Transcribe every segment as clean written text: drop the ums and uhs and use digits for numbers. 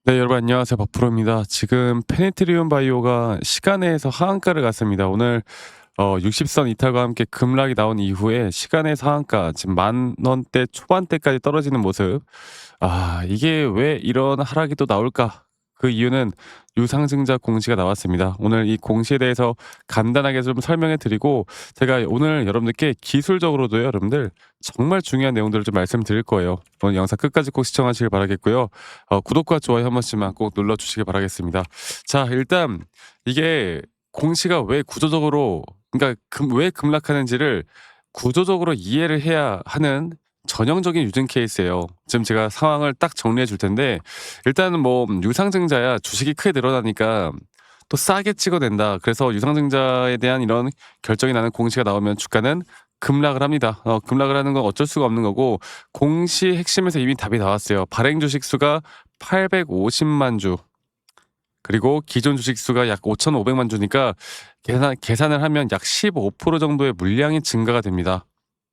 네, 여러분 안녕하세요. 박프로입니다. 지금 페네트리온 바이오가 시간에서 하한가를 갔습니다. 오늘 60선 이탈과 함께 급락이 나온 이후에 시간에서 하한가 지금 만 원대 초반대까지 떨어지는 모습. 이게 왜 이런 하락이 또 나올까? 그 이유는 유상증자 공시가 나왔습니다. 오늘 이 공시에 대해서 간단하게 좀 설명해 드리고 제가 오늘 여러분들께 기술적으로도요, 여러분들 정말 중요한 내용들을 좀 말씀드릴 거예요. 오늘 영상 끝까지 꼭 시청하시길 바라겠고요. 구독과 좋아요 한 번씩만 꼭 눌러 주시길 바라겠습니다. 자, 일단 이게 공시가 왜 구조적으로, 그러니까 왜 급락하는지를 구조적으로 이해를 해야 하는 전형적인 유증 케이스예요. 지금 제가 상황을 딱 정리해 줄 텐데, 일단은 뭐 유상증자야 주식이 크게 늘어나니까 또 싸게 찍어낸다. 그래서 유상증자에 대한 이런 결정이 나는 공시가 나오면 주가는 급락을 합니다. 급락을 하는 건 어쩔 수가 없는 거고, 공시 핵심에서 이미 답이 나왔어요. 발행 주식 수가 850만 주. 그리고 기존 주식 수가 약 5,500만 주니까 계산을 하면 약 15% 정도의 물량이 증가가 됩니다.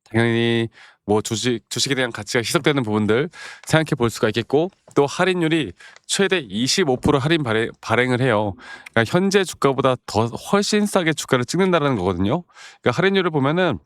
당연히 뭐 주식에 대한 가치가 희석되는 부분들 생각해 볼 수가 있겠고, 또 할인율이 최대 25% 할인 발행을 해요. 그러니까 현재 주가보다 더 훨씬 싸게 주가를 찍는다라는 거거든요. 그러니까 할인율을 보면은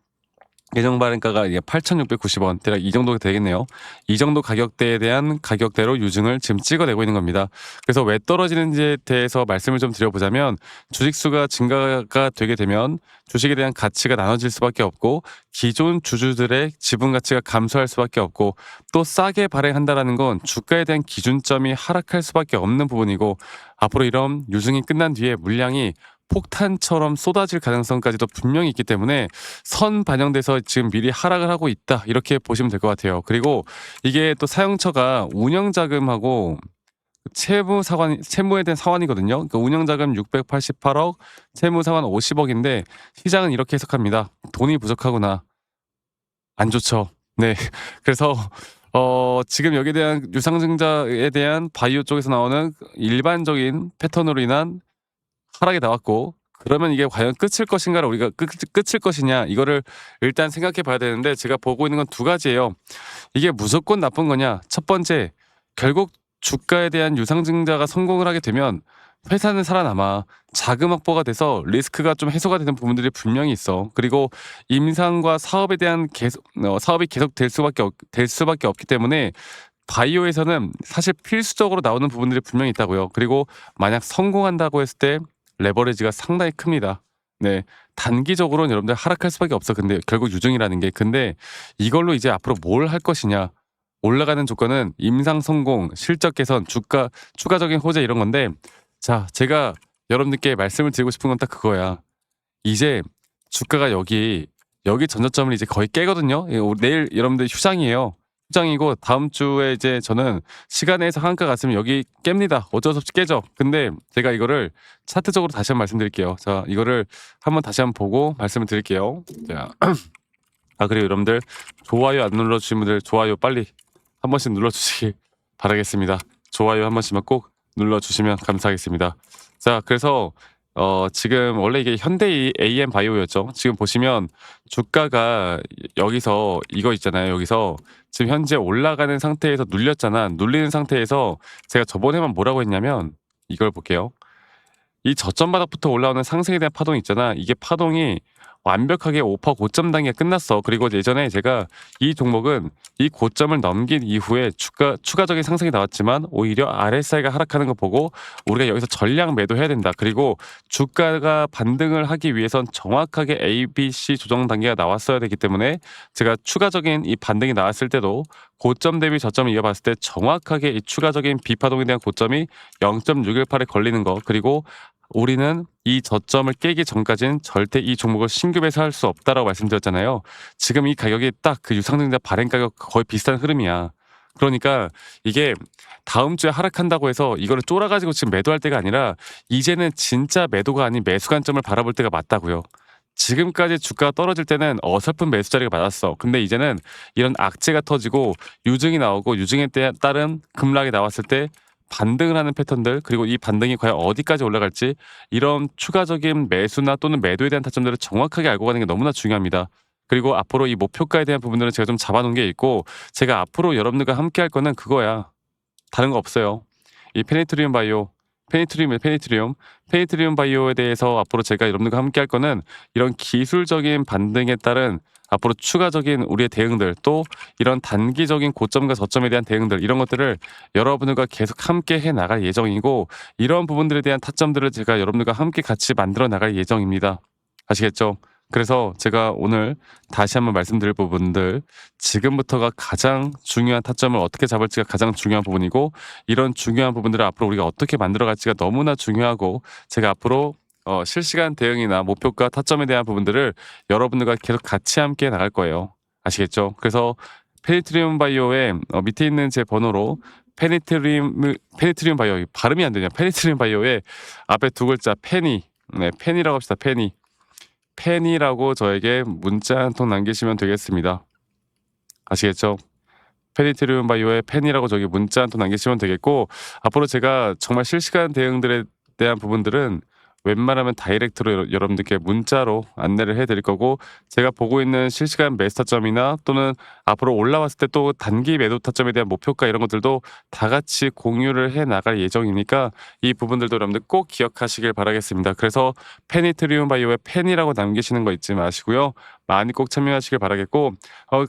예정 발행가가 이게 8,690원 대략 이 정도가 되겠네요. 이 정도 가격대에 대한 가격대로 유증을 지금 찍어내고 있는 겁니다. 그래서 왜 떨어지는지에 대해서 말씀을 좀 드려보자면, 주식 수가 증가가 되게 되면 주식에 대한 가치가 나눠질 수밖에 없고, 기존 주주들의 지분 가치가 감소할 수밖에 없고, 또 싸게 발행한다라는 건 주가에 대한 기준점이 하락할 수밖에 없는 부분이고, 앞으로 이런 유증이 끝난 뒤에 물량이 폭탄처럼 쏟아질 가능성까지도 분명히 있기 때문에 선 반영돼서 지금 미리 하락을 하고 있다, 이렇게 보시면 될 것 같아요. 그리고 이게 또 사용처가 운영자금하고 채무에 대한 사환이거든요. 그러니까 운영자금 688억, 채무사환 50억인데 시장은 이렇게 해석합니다. 돈이 부족하구나. 안 좋죠. 네. 그래서 지금 여기에 대한 유상증자에 대한 바이오 쪽에서 나오는 일반적인 패턴으로 인한 하락이 나왔고, 그러면 이게 과연 끝일 것인가를 우리가 끝일 것이냐, 이거를 일단 생각해 봐야 되는데, 제가 보고 있는 건 두 가지예요. 이게 무조건 나쁜 거냐? 첫 번째, 결국 주가에 대한 유상증자가 성공을 하게 되면 회사는 살아남아 자금 확보가 돼서 리스크가 좀 해소가 되는 부분들이 분명히 있어. 그리고 임상과 사업에 대한 사업이 계속 될 수밖에 없기 때문에 바이오에서는 사실 필수적으로 나오는 부분들이 분명히 있다고요. 그리고 만약 성공한다고 했을 때 레버리지가 상당히 큽니다. 네. 단기적으로는 여러분들 하락할 수밖에 없어. 근데 결국 유증이라는 게. 근데 이걸로 이제 앞으로 뭘 할 것이냐. 올라가는 조건은 임상 성공, 실적 개선, 주가 추가적인 호재, 이런 건데, 자, 제가 여러분들께 말씀을 드리고 싶은 건 딱 그거야. 이제 주가가 여기 전저점을 이제 거의 깨거든요. 내일 여러분들 휴장이에요. 휴장이고 다음 주에 이제 저는 시간에서 한가 갔으면 여기 깹니다. 어쩔 수 없이 깨죠. 근데 제가 이거를 차트적으로 다시 한번 말씀드릴게요. 자, 이거를 한번 다시 한번 보고 말씀을 드릴게요. 자, 그리고 여러분들 좋아요 안 눌러주신 분들 좋아요 빨리 한 번씩 눌러주시길 바라겠습니다. 좋아요 한 번씩만 꼭 눌러주시면 감사하겠습니다. 자, 그래서 지금 원래 이게 현대이 AM 바이오였죠. 지금 보시면 주가가 여기서 이거 있잖아요. 여기서 지금 현재 올라가는 상태에서 눌렸잖아. 눌리는 상태에서 제가 저번에만 뭐라고 했냐면, 이걸 볼게요. 이 저점 바닥부터 올라오는 상승에 대한 파동이 있잖아. 이게 파동이 완벽하게 5% 고점 단계가 끝났어. 그리고 예전에 제가 이 종목은 이 고점을 넘긴 이후에 추가적인 상승이 나왔지만 오히려 RSI가 하락하는 거 보고 우리가 여기서 전량 매도해야 된다. 그리고 주가가 반등을 하기 위해선 정확하게 ABC 조정 단계가 나왔어야 되기 때문에 제가 추가적인 이 반등이 나왔을 때도 고점 대비 저점을 이어봤을 때 정확하게 이 추가적인 비파동에 대한 고점이 0.618에 걸리는 거, 그리고 우리는 이 저점을 깨기 전까지는 절대 이 종목을 신규 매수할 수 없다라고 말씀드렸잖아요. 지금 이 가격이 딱 그 유상증자 발행 가격 거의 비슷한 흐름이야. 그러니까 이게 다음 주에 하락한다고 해서 이거를 쫄아가지고 지금 매도할 때가 아니라, 이제는 진짜 매도가 아닌 매수 관점을 바라볼 때가 맞다고요. 지금까지 주가가 떨어질 때는 어설픈 매수 자리가 맞았어. 근데 이제는 이런 악재가 터지고 유증이 나오고 유증에 따른 급락이 나왔을 때 반등을 하는 패턴들, 그리고 이 반등이 과연 어디까지 올라갈지, 이런 추가적인 매수나 또는 매도에 대한 타점들을 정확하게 알고 가는 게 너무나 중요합니다. 그리고 앞으로 이 목표가에 대한 부분들은 제가 좀 잡아놓은 게 있고, 제가 앞으로 여러분들과 함께 할 거는 그거야. 다른 거 없어요. 이 페니트리움 바이오, 페니트리움 바이오에 대해서 앞으로 제가 여러분들과 함께 할 거는 이런 기술적인 반등에 따른 앞으로 추가적인 우리의 대응들, 또 이런 단기적인 고점과 저점에 대한 대응들, 이런 것들을 여러분들과 계속 함께 해 나갈 예정이고, 이런 부분들에 대한 타점들을 제가 여러분들과 함께 같이 만들어 나갈 예정입니다. 아시겠죠? 그래서 제가 오늘 다시 한번 말씀드릴 부분들, 지금부터가 가장 중요한 타점을 어떻게 잡을지가 가장 중요한 부분이고, 이런 중요한 부분들을 앞으로 우리가 어떻게 만들어 갈지가 너무나 중요하고, 제가 앞으로 실시간 대응이나 목표가 타점에 대한 부분들을 여러분들과 계속 같이 함께 나갈 거예요. 아시겠죠? 그래서 페니트리움 바이오의 밑에 있는 제 번호로 페니트리움 바이오, 발음이 안 되냐? 페니트리움 바이오의 앞에 두 글자 페니, 네, 페니라고 합시다. 페니라고 저에게 문자 한 통 남기시면 되겠습니다. 아시겠죠? 페니트리움 바이오의 펜이라고 저기 문자 한 통 남기시면 되겠고, 앞으로 제가 정말 실시간 대응들에 대한 부분들은 웬만하면 다이렉트로 여러분들께 문자로 안내를 해드릴 거고, 제가 보고 있는 실시간 매수타점이나 또는 앞으로 올라왔을 때 또 단기 매도 타점에 대한 목표가, 이런 것들도 다 같이 공유를 해 나갈 예정이니까 이 부분들도 여러분들 꼭 기억하시길 바라겠습니다. 그래서 페니트리움 바이오의 펜이라고 남기시는 거 잊지 마시고요. 많이 꼭 참여하시길 바라겠고,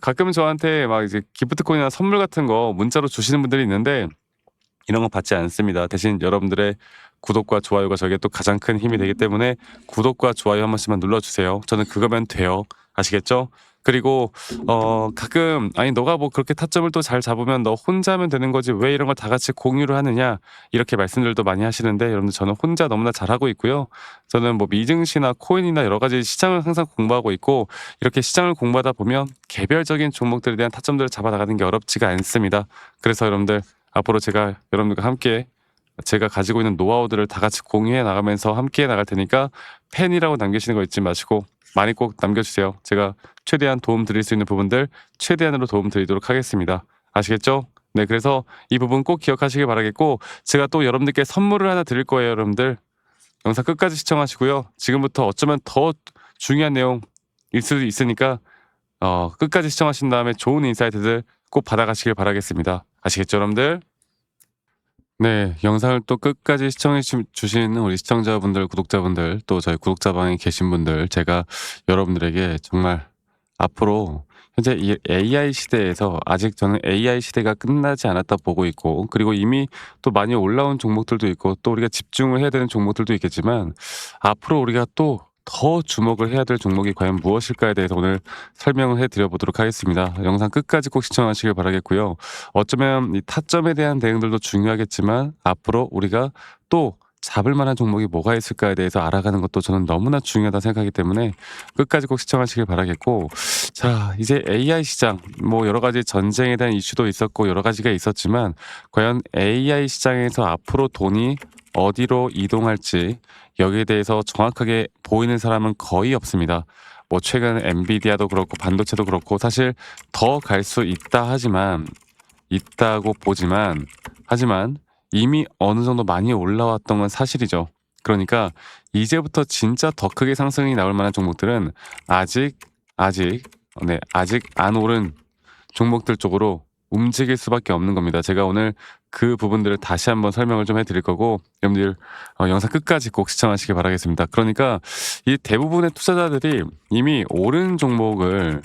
가끔 저한테 막 이제 기프트콘이나 선물 같은 거 문자로 주시는 분들이 있는데, 이런 거 받지 않습니다. 대신 여러분들의 구독과 좋아요가 저에게 또 가장 큰 힘이 되기 때문에 구독과 좋아요 한 번씩만 눌러주세요. 저는 그거면 돼요. 아시겠죠? 그리고 가끔 아니 너가 뭐 그렇게 타점을 또 잘 잡으면 너 혼자 하면 되는 거지 왜 이런 걸 다 같이 공유를 하느냐, 이렇게 말씀들도 많이 하시는데, 여러분들 저는 혼자 너무나 잘하고 있고요. 저는 뭐 미증시나 코인이나 여러 가지 시장을 항상 공부하고 있고, 이렇게 시장을 공부하다 보면 개별적인 종목들에 대한 타점들을 잡아 나가는 게 어렵지가 않습니다. 그래서 여러분들 앞으로 제가 여러분들과 함께 제가 가지고 있는 노하우들을 다 같이 공유해 나가면서 함께 나갈 테니까 팬이라고 남기시는 거 잊지 마시고 많이 꼭 남겨주세요. 제가 최대한 도움 드릴 수 있는 부분들 최대한으로 도움 드리도록 하겠습니다. 아시겠죠? 네, 그래서 이 부분 꼭 기억하시길 바라겠고, 제가 또 여러분들께 선물을 하나 드릴 거예요. 여러분들 영상 끝까지 시청하시고요. 지금부터 어쩌면 더 중요한 내용일 수도 있으니까 끝까지 시청하신 다음에 좋은 인사이트들 꼭 받아가시길 바라겠습니다. 아시겠죠, 여러분들? 네, 영상을 또 끝까지 시청해 주신 우리 시청자분들, 구독자분들, 또 저희 구독자방에 계신 분들, 제가 여러분들에게 정말 앞으로 현재 이 AI 시대에서 아직 저는 AI 시대가 끝나지 않았다 보고 있고, 그리고 이미 또 많이 올라온 종목들도 있고, 또 우리가 집중을 해야 되는 종목들도 있겠지만, 앞으로 우리가 또 더 주목을 해야 될 종목이 과연 무엇일까에 대해서 오늘 설명을 해드려 보도록 하겠습니다. 영상 끝까지 꼭 시청하시길 바라겠고요. 어쩌면 이 타점에 대한 대응들도 중요하겠지만, 앞으로 우리가 또 잡을 만한 종목이 뭐가 있을까에 대해서 알아가는 것도 저는 너무나 중요하다 생각하기 때문에 끝까지 꼭 시청하시길 바라겠고, 자, 이제 AI 시장, 뭐 여러 가지 전쟁에 대한 이슈도 있었고 여러 가지가 있었지만, 과연 AI 시장에서 앞으로 돈이 어디로 이동할지 여기에 대해서 정확하게 보이는 사람은 거의 없습니다. 뭐 최근 엔비디아도 그렇고 반도체도 그렇고 사실 더 갈 수 있다 하지만, 있다고 보지만, 하지만 이미 어느 정도 많이 올라왔던 건 사실이죠. 그러니까 이제부터 진짜 더 크게 상승이 나올 만한 종목들은 아직 아직 안 오른 종목들 쪽으로 움직일 수밖에 없는 겁니다. 제가 오늘 그 부분들을 다시 한번 설명을 좀 해드릴 거고, 여러분들 영상 끝까지 꼭 시청하시길 바라겠습니다. 그러니까 이 대부분의 투자자들이 이미 오른 종목을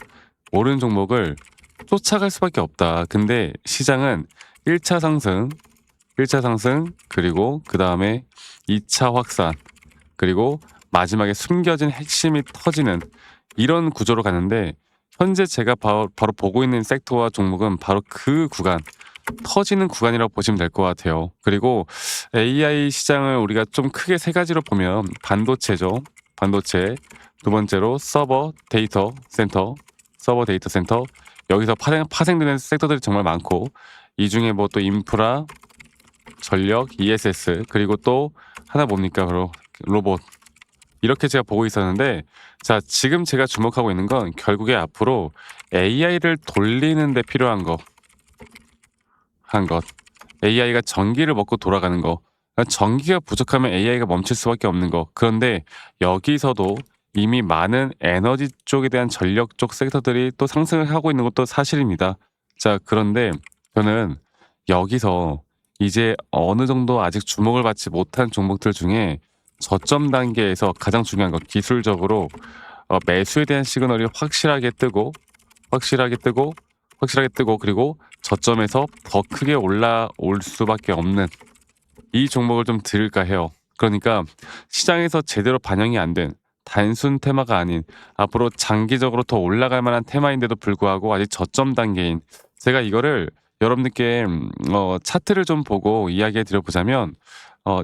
쫓아갈 수밖에 없다. 근데 시장은 1차 상승, 그리고 그 다음에 2차 확산, 그리고 마지막에 숨겨진 핵심이 터지는 이런 구조로 가는데, 현재 제가 바로 보고 있는 섹터와 종목은 바로 그 구간, 터지는 구간이라고 보시면 될 것 같아요. 그리고 AI 시장을 우리가 좀 크게 세 가지로 보면, 반도체죠. 반도체, 두 번째로 서버 데이터 센터, 여기서 파생되는 섹터들이 정말 많고, 이 중에 뭐 또 인프라, 전력, ESS, 그리고 또 하나 뭡니까? 바로 로봇. 이렇게 제가 보고 있었는데, 자, 지금 제가 주목하고 있는 건 결국에 앞으로 AI를 돌리는 데 필요한 것. AI가 전기를 먹고 돌아가는 거. 전기가 부족하면 AI가 멈출 수밖에 없는 거. 그런데 여기서도 이미 많은 에너지 쪽에 대한 전력 쪽 섹터들이 또 상승을 하고 있는 것도 사실입니다. 자, 그런데 저는 여기서 이제 어느 정도 아직 주목을 받지 못한 종목들 중에 저점 단계에서 가장 중요한 거 기술적으로 매수에 대한 시그널이 확실하게 뜨고 확실하게 뜨고 그리고 저점에서 더 크게 올라올 수밖에 없는 이 종목을 좀 들을까 해요. 그러니까 시장에서 제대로 반영이 안 된 단순 테마가 아닌 앞으로 장기적으로 더 올라갈 만한 테마인데도 불구하고 아직 저점 단계인 제가 이거를 여러분들께 차트를 좀 보고 이야기해 드려 보자면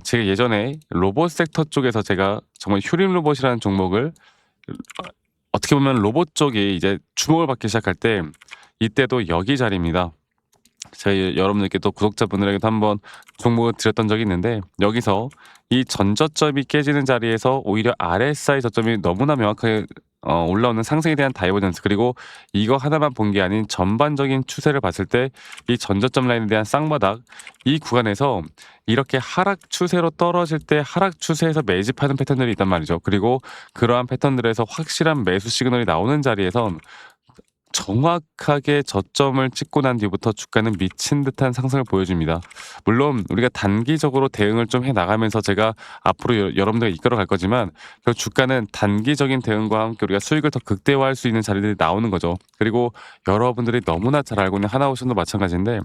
제가 예전에 로봇 섹터 쪽에서 제가 정말 휴림 로봇이라는 종목을 어떻게 보면 로봇 쪽이 이제 주목을 받기 시작할 때 이때도 여기 자리입니다. 저희 여러분들께 또 구독자분들에게도 한번 종목을 드렸던 적이 있는데 여기서 이 전저점이 깨지는 자리에서 오히려 RSI 저점이 너무나 명확하게 올라오는 상승에 대한 다이버전스 그리고 이거 하나만 본 게 아닌 전반적인 추세를 봤을 때 이 전저점 라인에 대한 쌍바닥 이 구간에서 이렇게 하락 추세로 떨어질 때 하락 추세에서 매집하는 패턴들이 있단 말이죠. 그리고 그러한 패턴들에서 확실한 매수 시그널이 나오는 자리에선 정확하게 저점을 찍고 난 뒤부터 주가는 미친 듯한 상승을 보여줍니다. 물론 우리가 단기적으로 대응을 좀 해 나가면서 제가 앞으로 여러분들을 이끌어 갈 거지만 그 주가는 단기적인 대응과 함께 우리가 수익을 더 극대화할 수 있는 자리들이 나오는 거죠. 그리고 여러분들이 너무나 잘 알고 있는 하나오션도 마찬가지인데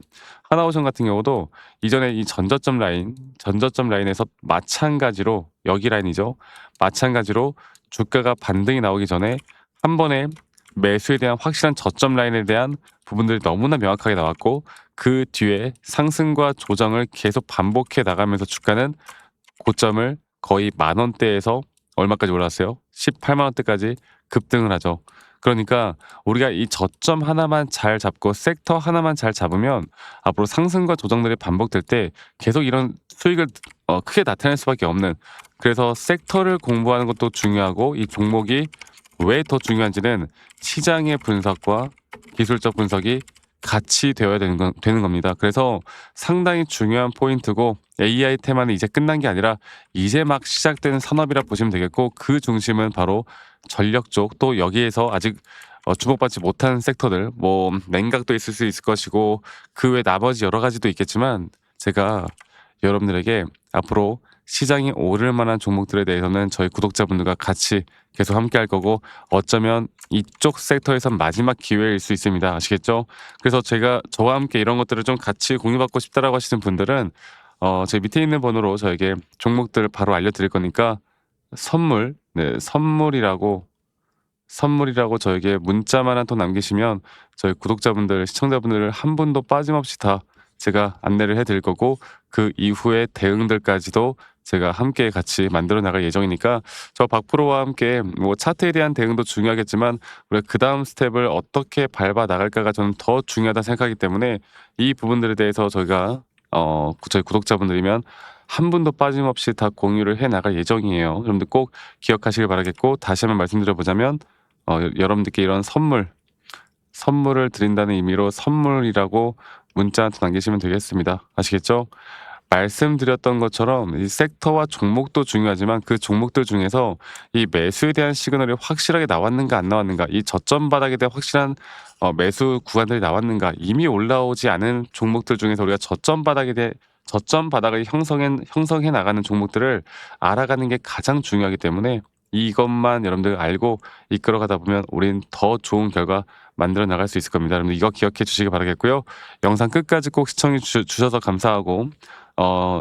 하나오션 같은 경우도 이전에 이 전저점 라인에서 마찬가지로 여기 라인이죠. 마찬가지로 주가가 반등이 나오기 전에 한 번에 매수에 대한 확실한 저점 라인에 대한 부분들이 너무나 명확하게 나왔고 그 뒤에 상승과 조정을 계속 반복해 나가면서 주가는 고점을 거의 10,000원대에서 얼마까지 올랐어요? 18만 원대까지 급등을 하죠. 그러니까 우리가 이 저점 하나만 잘 잡고 섹터 하나만 잘 잡으면 앞으로 상승과 조정들이 반복될 때 계속 이런 수익을 크게 나타낼 수밖에 없는 그래서 섹터를 공부하는 것도 중요하고 이 종목이 왜 더 중요한지는 시장의 분석과 기술적 분석이 같이 되어야 되는 겁니다. 그래서 상당히 중요한 포인트고 AI 테마는 이제 끝난 게 아니라 이제 막 시작되는 산업이라 보시면 되겠고 그 중심은 바로 전력 쪽 또 여기에서 아직 주목받지 못한 섹터들 뭐 냉각도 있을 수 있을 것이고 그 외 나머지 여러 가지도 있겠지만 제가 여러분들에게 앞으로 시장이 오를 만한 종목들에 대해서는 저희 구독자분들과 같이 계속 함께 할 거고 어쩌면 이쪽 섹터에선 마지막 기회일 수 있습니다. 아시겠죠? 그래서 제가 저와 함께 이런 것들을 좀 같이 공유받고 싶다라고 하시는 분들은 제 밑에 있는 번호로 저에게 종목들을 바로 알려드릴 거니까 선물이라고 저에게 문자만 한 통 남기시면 저희 구독자분들, 시청자분들 한 분도 빠짐없이 다 제가 안내를 해드릴 거고 그 이후에 대응들까지도 제가 함께 같이 만들어 나갈 예정이니까 저 박프로와 함께 뭐 차트에 대한 대응도 중요하겠지만 우리가 그 다음 스텝을 어떻게 밟아 나갈까가 저는 더 중요하다 생각하기 때문에 이 부분들에 대해서 저희가 저희 구독자분들이면 한 분도 빠짐없이 다 공유를 해 나갈 예정이에요. 여러분들 꼭 기억하시길 바라겠고 다시 한번 말씀드려보자면 여러분들께 이런 선물을 드린다는 의미로 선물이라고 문자 한 통 남기시면 되겠습니다. 아시겠죠? 말씀드렸던 것처럼 이 섹터와 종목도 중요하지만 그 종목들 중에서 이 매수에 대한 시그널이 확실하게 나왔는가 안 나왔는가 이 저점 바닥에 대한 확실한 매수 구간들이 나왔는가 이미 올라오지 않은 종목들 중에서 우리가 저점 바닥을 형성해 나가는 종목들을 알아가는 게 가장 중요하기 때문에 이것만 여러분들 알고 이끌어가다 보면 우린 더 좋은 결과 만들어 나갈 수 있을 겁니다. 여러분들 이거 기억해 주시기 바라겠고요. 영상 끝까지 꼭 시청해 주셔서 감사하고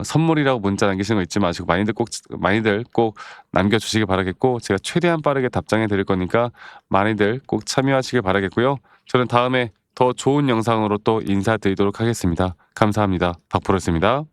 선물이라고 문자 남기시는 거 잊지 마시고 많이들 꼭 남겨주시기 바라겠고 제가 최대한 빠르게 답장해 드릴 거니까 많이들 꼭 참여하시길 바라겠고요. 저는 다음에 더 좋은 영상으로 또 인사드리도록 하겠습니다. 감사합니다. 박프로였습니다.